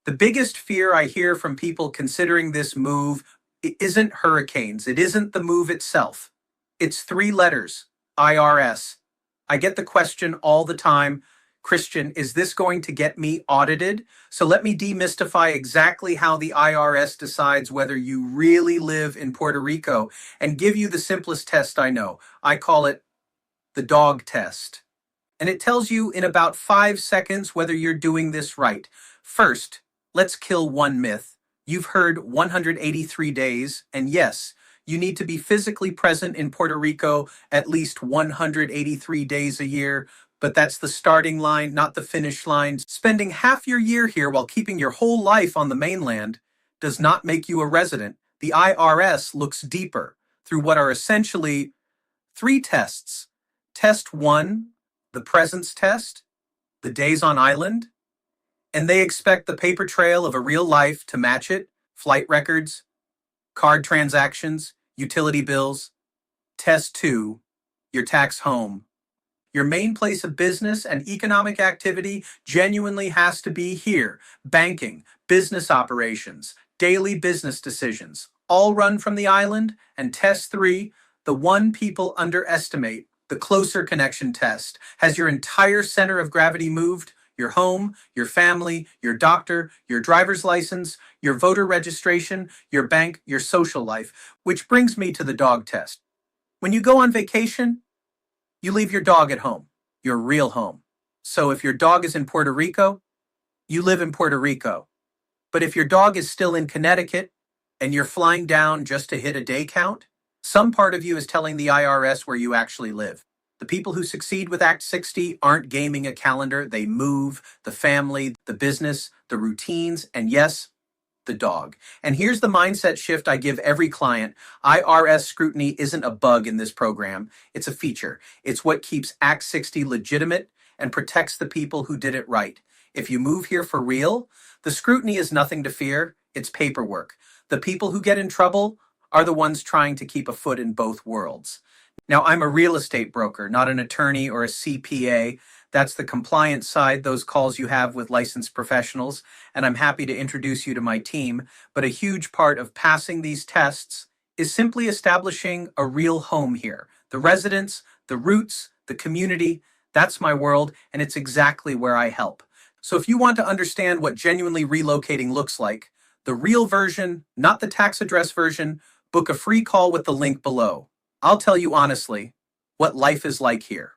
The biggest fear I hear from people considering this move isn't hurricanes. It isn't the move itself. It's three letters, IRS. I get the question all the time, Christian, is this going to get me audited? So let me demystify exactly how the IRS decides whether you really live in Puerto Rico and give you the simplest test I know. I call it the dog test. And it tells you in about 5 seconds whether you're doing this right. First, let's kill one myth. You've heard 183 days, and yes, you need to be physically present in Puerto Rico at least 183 days a year, but that's the starting line, not the finish line. Spending half your year here while keeping your whole life on the mainland does not make you a resident. The IRS looks deeper through what are essentially three tests. Test one, the presence test, the days on island, and they expect the paper trail of a real life to match it, flight records, card transactions, utility bills. Test two, your tax home. Your main place of business and economic activity genuinely has to be here. Banking, business operations, daily business decisions, all run from the island. And test three, the one people underestimate, the closer connection test. Has your entire center of gravity moved? Your home, your family, your doctor, your driver's license, your voter registration, your bank, your social life. Which brings me to the dog test. When you go on vacation, you leave your dog at home, your real home. So if your dog is in Puerto Rico, you live in Puerto Rico. But if your dog is still in Connecticut and you're flying down just to hit a day count, some part of you is telling the IRS where you actually live. The people who succeed with Act 60 aren't gaming a calendar. They move the family, the business, the routines, and yes, the dog. And here's the mindset shift I give every client. IRS scrutiny isn't a bug in this program. It's a feature. It's what keeps Act 60 legitimate and protects the people who did it right. If you move here for real, the scrutiny is nothing to fear. It's paperwork. The people who get in trouble are the ones trying to keep a foot in both worlds. Now, I'm a real estate broker, not an attorney or a CPA. That's the compliance side, those calls you have with licensed professionals, and I'm happy to introduce you to my team. But a huge part of passing these tests is simply establishing a real home here. The residents, the roots, the community, that's my world, and it's exactly where I help. So if you want to understand what genuinely relocating looks like, the real version, not the tax address version, book a free call with the link below. I'll tell you honestly what life is like here.